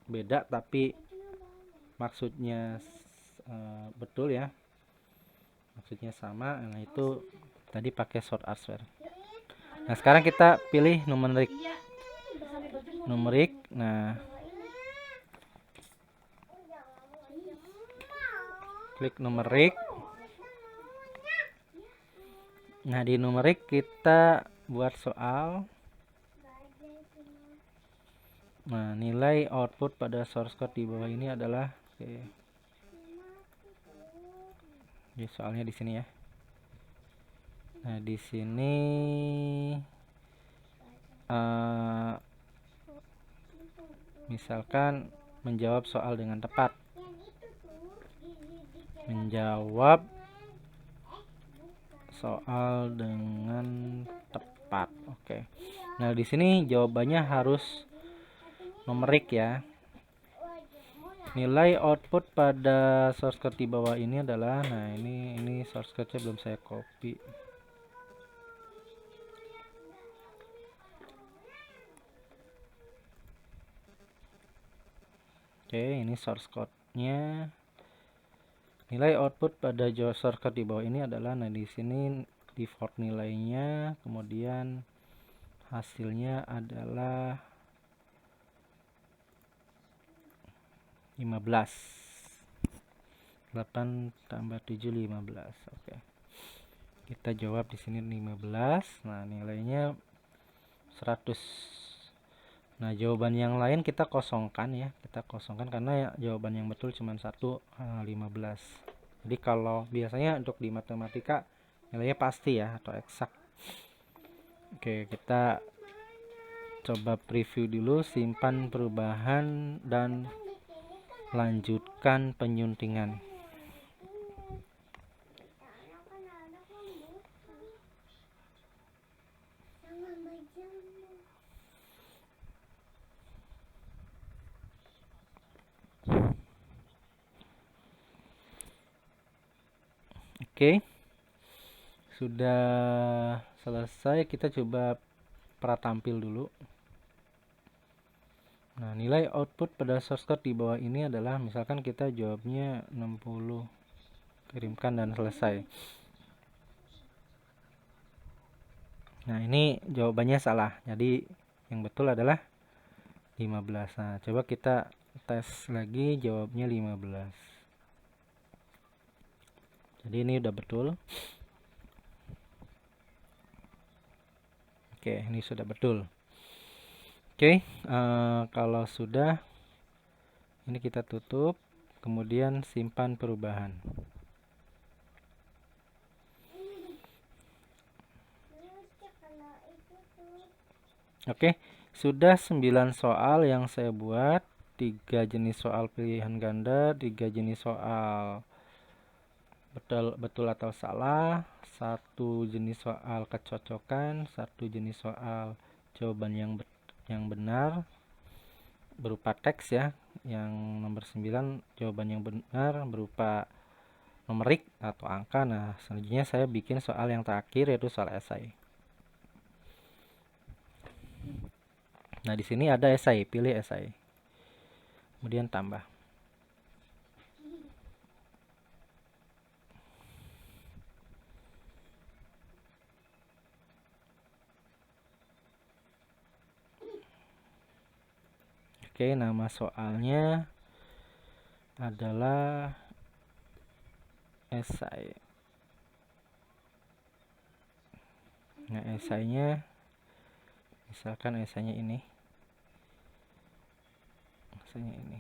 beda tapi maksudnya betul ya, maksudnya sama, nah itu tadi pakai short answer. Nah, sekarang kita pilih numerik. Nah, klik numerik. Nah, di numerik kita buat soal. Nah, nilai output pada source code di bawah ini adalah, Jadi soalnya di sini ya. Nah, di sini misalkan menjawab soal dengan tepat. Menjawab soal dengan tepat. Oke. Nah, di sini jawabannya harus numerik ya. Nilai output pada source code di bawah ini adalah, nah ini source code-nya belum saya copy. Oke, ini source code-nya. Nilai output pada source code di bawah ini adalah, nah di sini default nilainya, kemudian hasilnya adalah 15. 8 tambah 7 15. Oke. Kita jawab di sini 15. Nah, nilainya 100. Nah, jawaban yang lain kita kosongkan ya. Kita kosongkan karena jawaban yang betul cuma 1, 15. Jadi kalau biasanya untuk di matematika nilainya pasti ya atau eksak. Oke, kita coba preview dulu, simpan perubahan dan lanjutkan penyuntingan. Oke, sudah selesai. Kita coba pratampil dulu. Nah, nilai output pada source code di bawah ini adalah, misalkan kita jawabnya 60. Kirimkan dan selesai. Nah, ini jawabannya salah. Jadi yang betul adalah 15. Nah, coba kita tes lagi, jawabnya 15. Jadi ini udah betul. Oke, ini sudah betul. Oke, kalau sudah, ini kita tutup, kemudian simpan perubahan. Oke, sudah 9 soal yang saya buat, 3 jenis soal pilihan ganda, 3 jenis soal betul atau salah, 1 jenis soal kecocokan, 1 jenis soal jawaban yang benar berupa teks ya. Yang nomor 9 jawaban yang benar berupa numerik atau angka. Nah, selanjutnya saya bikin soal yang terakhir yaitu soal esai. Nah, di sini ada esai, pilih esai. Kemudian tambah. Oke, nama soalnya adalah esai. Nah, esainya misalkan esainya ini. Esainya ini.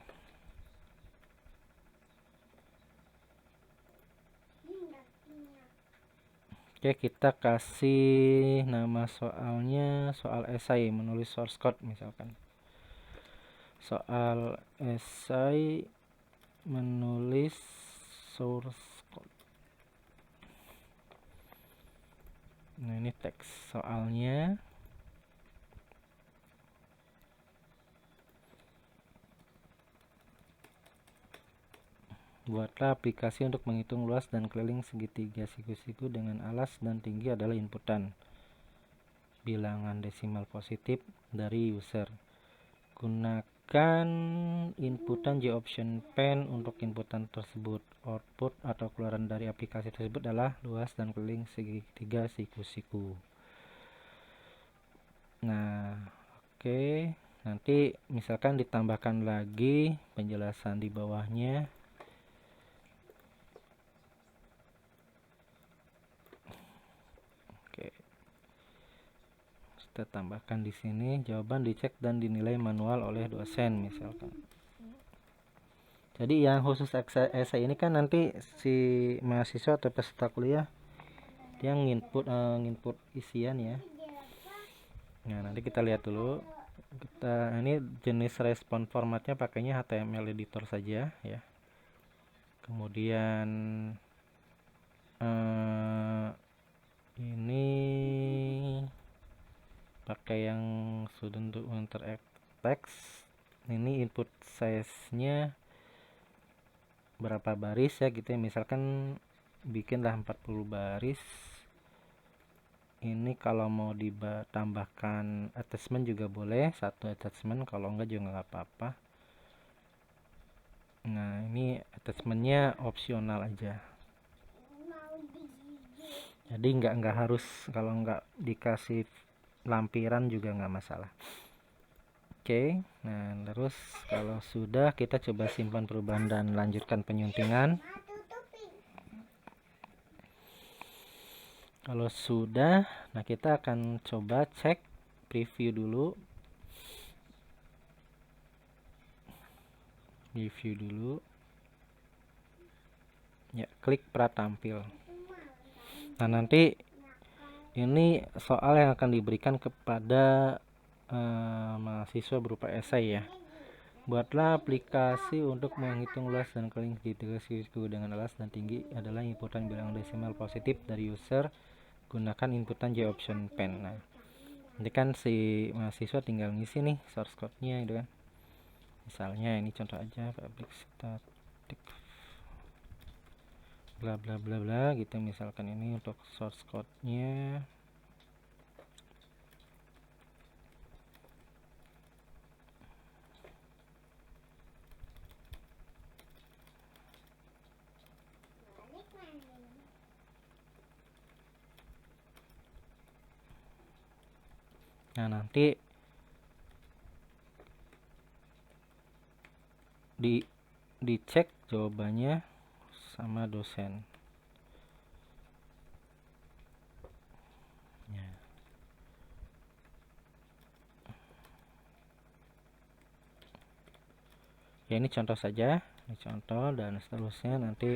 Oke, kita kasih nama soalnya soal esai menulis source code misalkan. Soal esai menulis source code. Nah, ini teks soalnya. Buatlah aplikasi untuk menghitung luas dan keliling segitiga siku-siku dengan alas dan tinggi adalah inputan bilangan desimal positif dari user. Gunakan inputan J-option pen untuk inputan tersebut. Output atau keluaran dari aplikasi tersebut adalah luas dan keliling segitiga siku-siku. Nah, oke. Nanti misalkan ditambahkan lagi penjelasan di bawahnya. Oke. Kita tambahkan di sini jawaban dicek dan dinilai manual oleh dosen misalkan. Jadi yang khusus esai ini kan nanti si mahasiswa atau peserta kuliah dia nginput isian ya. Nah, nanti kita lihat dulu. Ini jenis respon formatnya pakainya HTML editor saja ya. Kemudian ini pakai yang student to interact text. Ini input size-nya berapa baris ya gitu ya. Misalkan bikinlah 40 baris. Ini kalau mau ditambahkan attachment juga boleh, 1 attachment, kalau enggak juga nggak apa-apa. Nah, ini attachmentnya opsional aja. Jadi nggak harus, kalau nggak dikasih lampiran juga nggak masalah. Oke, nah terus kalau sudah kita coba simpan perubahan dan lanjutkan penyuntingan. Kalau sudah, nah kita akan coba cek preview dulu. Review dulu. Ya, klik pratampil. Nah, nanti ini soal yang akan diberikan kepada mahasiswa berupa esai ya. Buatlah aplikasi untuk menghitung luas dan keliling segitiga siku dengan alas dan tinggi adalah inputan bilangan desimal positif dari user. Gunakan inputan J-option pen. Nah, nanti kan si mahasiswa tinggal ngisi nih source code-nya gitu kan. Misalnya ini contoh aja public static bla bla bla bla gitu, misalkan ini untuk source code-nya. Nah, nanti dicek jawabannya sama dosen. Ya. Oke, ini contoh saja, ini contoh, dan seterusnya nanti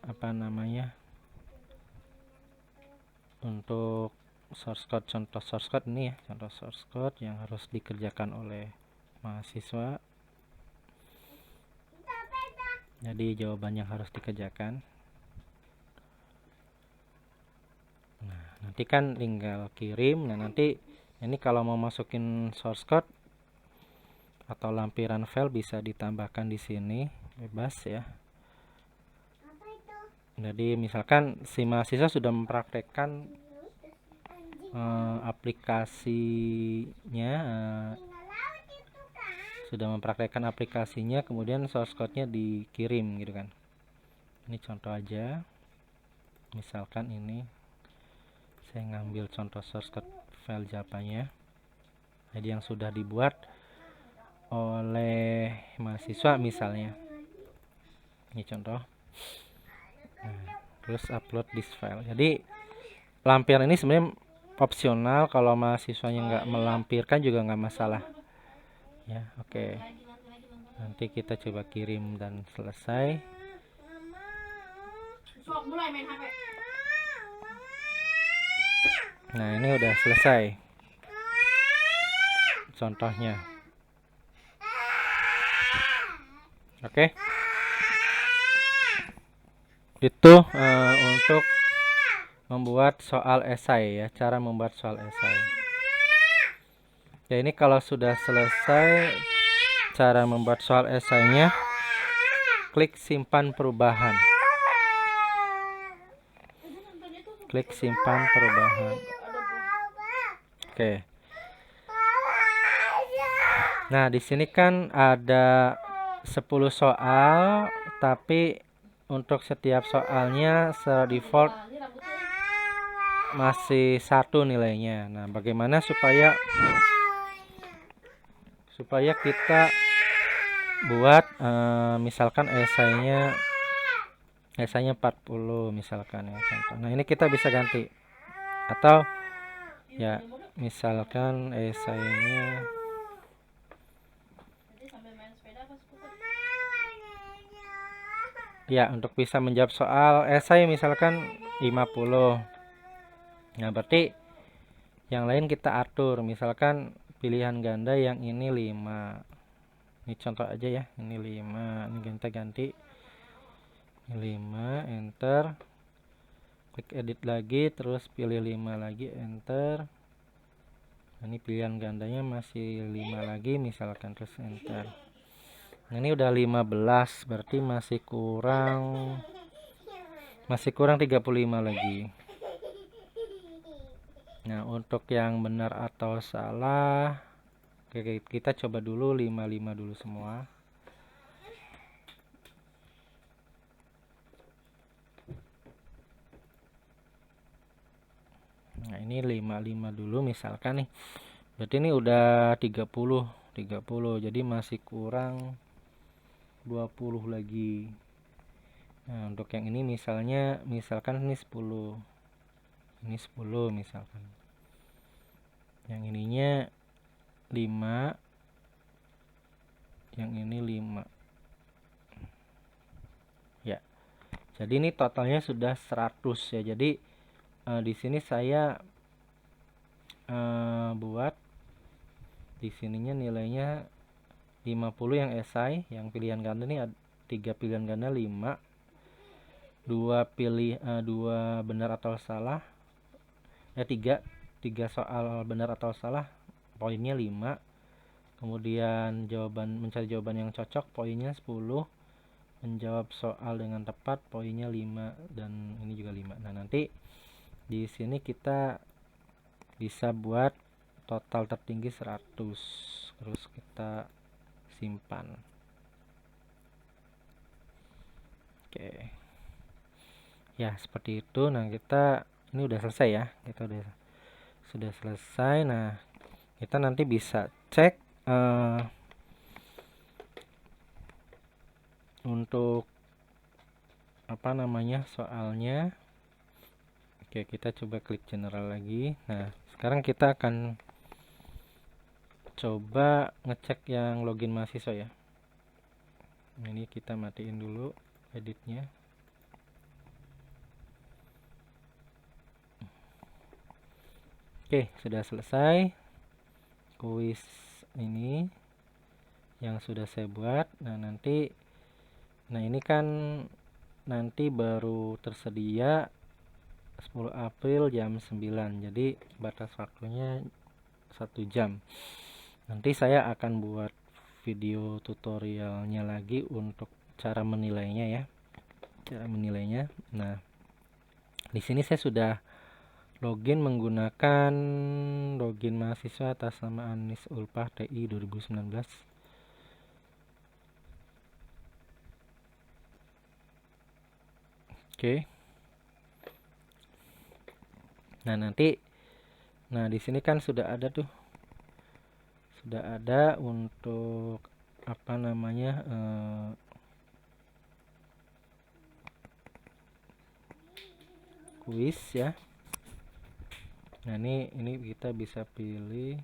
apa namanya, untuk source code, contoh source code ini ya, contoh source code yang harus dikerjakan oleh mahasiswa. Jadi jawaban yang harus dikerjakan. Nah, nanti kan tinggal kirim. Nah, nanti ini kalau mau masukin source code atau lampiran file bisa ditambahkan di sini, bebas ya. Jadi misalkan si mahasiswa sudah mempraktekkan aplikasinya, kemudian source code-nya dikirim gitu kan. Ini contoh aja. Misalkan ini saya ngambil contoh source code file Java-nya. Jadi yang sudah dibuat oleh mahasiswa misalnya. Ini contoh. Nah, terus upload this file. Jadi lampiran ini sebenarnya opsional, kalau mahasiswanya nggak melampirkan juga nggak masalah ya. Oke, nanti kita coba kirim dan selesai. Nah, ini udah selesai contohnya. Oke, itu untuk membuat soal esai ya, cara membuat soal esai. Ya, ini kalau sudah selesai cara membuat soal esainya, klik simpan perubahan. Klik simpan perubahan. Oke. Nah, di sini kan ada 10 soal, tapi untuk setiap soalnya secara default masih 1 nilainya. Nah, bagaimana supaya kita buat misalkan esainya 40 misalkan ya contoh. Nah, ini kita bisa ganti, atau ya misalkan esainya ya, untuk bisa menjawab soal esai misalkan 50. Nah, berarti yang lain kita atur, misalkan pilihan ganda yang ini 5. Ini contoh aja ya, ini 5. Ini kita ganti 5, enter. Klik edit lagi, terus pilih 5 lagi, enter. Ini pilihan gandanya masih 5 lagi misalkan, terus enter. Nah, ini udah 15, berarti masih kurang 35 lagi. Nah, untuk yang benar atau salah, oke, kita coba dulu 55 dulu semua. Nah, ini 55 dulu misalkan nih. Berarti ini udah 30. Jadi masih kurang 20 lagi. Nah, untuk yang ini misalkan ini 10. Ini 10 misalkan. Yang ininya 5. Yang ini 5. Ya. Jadi ini totalnya sudah 100 ya. Jadi di sini saya buat di sininya nilainya 50 yang esai, yang pilihan ganda ini ada 3 pilihan ganda 5. 2 benar atau salah. 3 soal benar atau salah, poinnya 5. Kemudian mencari jawaban yang cocok, poinnya 10. Menjawab soal dengan tepat, poinnya 5, dan ini juga 5. Nah, nanti di sini kita bisa buat total tertinggi 100. Terus kita simpan. Oke. Ya, seperti itu. Nah, kita ini udah selesai ya. Kita sudah selesai. Nah, kita nanti bisa cek untuk apa namanya soalnya. Oke, kita coba klik general lagi. Nah, sekarang kita akan coba ngecek yang login mahasiswa ya. Ini kita matiin dulu editnya. Oke, sudah selesai kuis ini yang sudah saya buat. Nah ini kan nanti baru tersedia 10 April jam 9, jadi batas waktunya 1 jam. Nanti saya akan buat video tutorialnya lagi untuk cara menilainya ya. Nah, di sini saya sudah login menggunakan login mahasiswa atas nama Anis Ulpah TI 2019. Oke. Nah, di sini kan sudah ada tuh. Sudah ada untuk apa namanya? Kuis ya. Nah, ini kita bisa pilih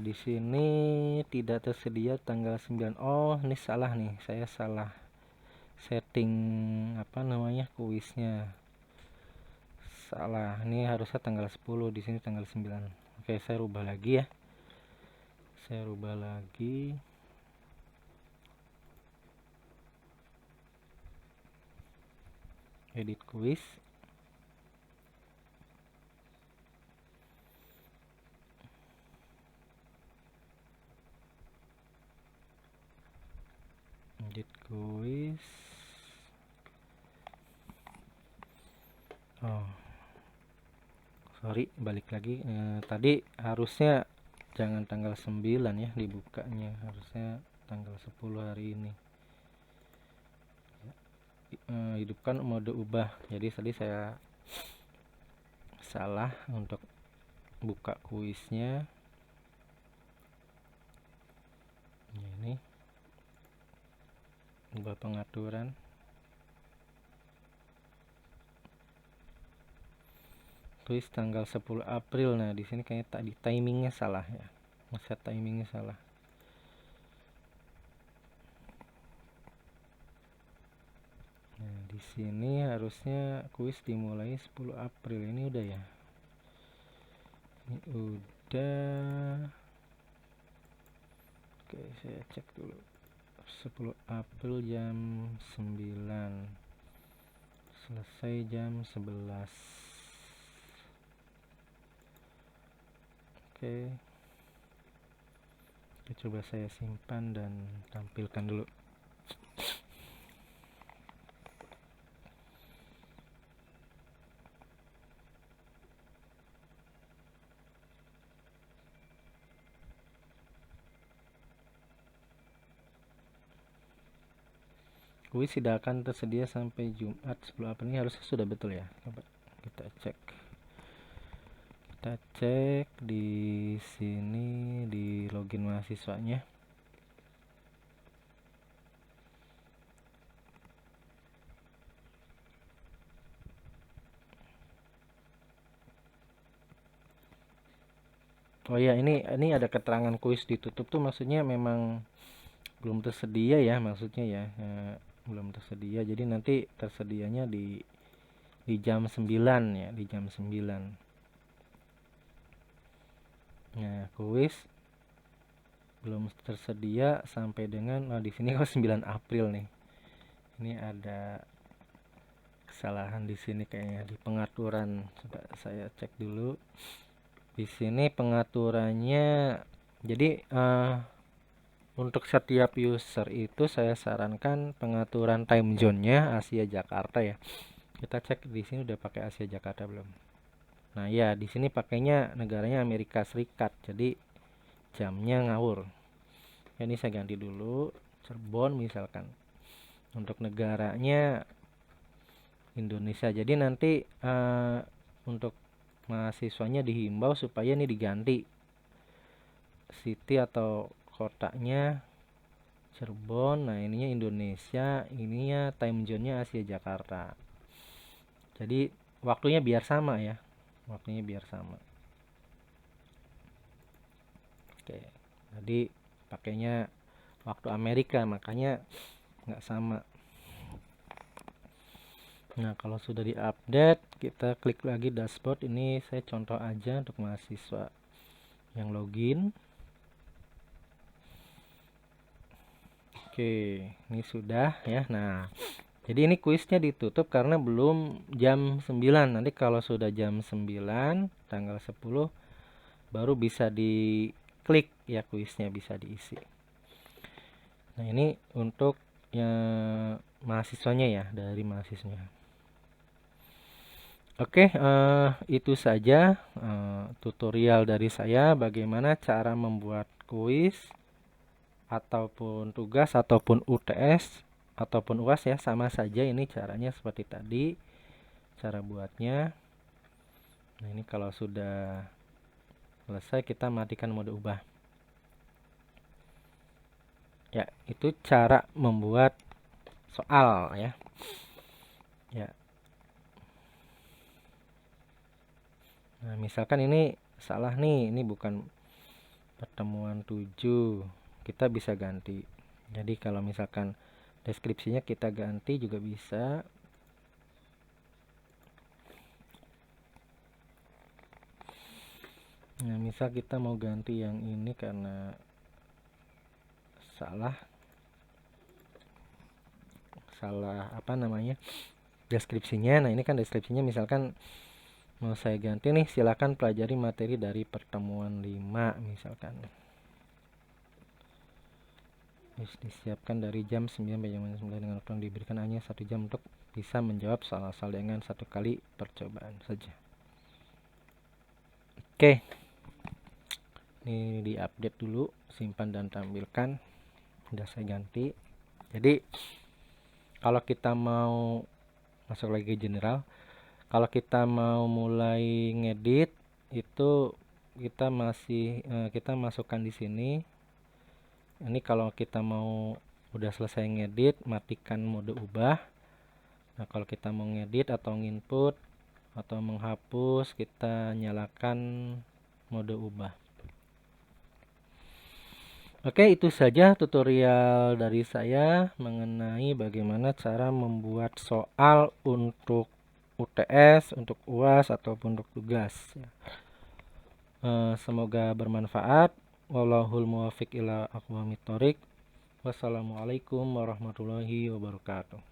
di sini tidak tersedia tanggal 9. Oh, ini salah nih. Saya salah setting apa namanya kuisnya. Salah. Ini harusnya tanggal 10, di sini tanggal 9. Oke, saya rubah lagi ya. Edit kuis. Oh, sorry, balik lagi. Tadi harusnya jangan tanggal 9 ya dibukanya, harusnya tanggal 10 hari ini. Hidupkan mode ubah. Jadi tadi saya salah untuk buka kuisnya. Ini ubah pengaturan. Kuis tanggal 10 April. Nah, di sini kayaknya tadi timingnya salah ya. Ngeset timingnya salah. Nah, di sini harusnya kuis dimulai 10 April. Ini udah ya. Ini udah. Oke, saya cek dulu. 10 April jam 9. Selesai jam 11. Oke. Coba saya simpan dan tampilkan dulu. Kuis tidak akan tersedia sampai Jumat 10 April. Ini harusnya sudah betul ya. Coba kita cek. Kita cek di sini di login mahasiswanya. Oh ya, ini ada keterangan kuis ditutup tuh, maksudnya memang belum tersedia ya, maksudnya ya. Belum tersedia. Jadi nanti tersedianya di jam 9 ya, di jam 9. Nah, kuis belum tersedia sampai dengan di sini kok 9 April nih. Ini ada kesalahan di sini kayaknya di pengaturan. Coba saya cek dulu. Di sini pengaturannya, jadi untuk setiap user itu saya sarankan pengaturan time zone-nya Asia Jakarta ya. Kita cek di sini udah pakai Asia Jakarta belum. Nah ya, di sini pakainya negaranya Amerika Serikat, jadi jamnya ngawur. Ya, ini saya ganti dulu Cirebon misalkan. Untuk negaranya Indonesia. Jadi nanti untuk mahasiswanya dihimbau supaya ini diganti city atau kotanya Cirebon, nah ininya Indonesia, ininya time zone-nya Asia Jakarta. Jadi waktunya biar sama ya, waktunya biar sama. Oke, jadi pakainya waktu Amerika, makanya nggak sama. Nah, kalau sudah diupdate, kita klik lagi dashboard. Ini saya contoh aja untuk mahasiswa yang login. Oke, ini sudah ya. Nah, jadi ini kuisnya ditutup karena belum jam 9. Nanti kalau sudah jam 9, tanggal 10, baru bisa diklik ya, kuisnya bisa diisi. Nah, ini untuk yang mahasiswanya ya, dari mahasiswanya. Oke, itu saja tutorial dari saya bagaimana cara membuat kuis ataupun tugas ataupun UTS ataupun UAS ya, sama saja ini caranya seperti tadi cara buatnya. Nah, ini kalau sudah selesai kita matikan mode ubah. Ya, itu cara membuat soal ya. Ya. Nah, misalkan ini salah nih, ini bukan pertemuan 7. Kita bisa ganti. Jadi kalau misalkan deskripsinya kita ganti juga bisa. Nah, misal kita mau ganti yang ini karena salah apa namanya, deskripsinya. Nah, ini kan deskripsinya misalkan mau saya ganti nih, silakan pelajari materi dari pertemuan 5 misalkan. Disiapkan dari jam 9 sampai jam 9 dengan waktu yang diberikan hanya 1 jam untuk bisa menjawab soal-soal dengan 1 kali percobaan saja. Oke. Ini diupdate dulu, simpan dan tampilkan. Udah saya ganti. Jadi kalau kita mau masuk lagi ke general, kalau kita mau mulai ngedit itu kita masukkan di sini. Ini kalau kita mau udah selesai ngedit, matikan mode ubah. Nah, kalau kita mau ngedit atau nginput atau menghapus, kita nyalakan mode ubah. Oke, itu saja tutorial dari saya mengenai bagaimana cara membuat soal untuk UTS, untuk UAS ataupun untuk tugas. Semoga bermanfaat. Wallahul muwaffiq ila aqwamit thoriq. Wassalamualaikum warahmatullahi wabarakatuh.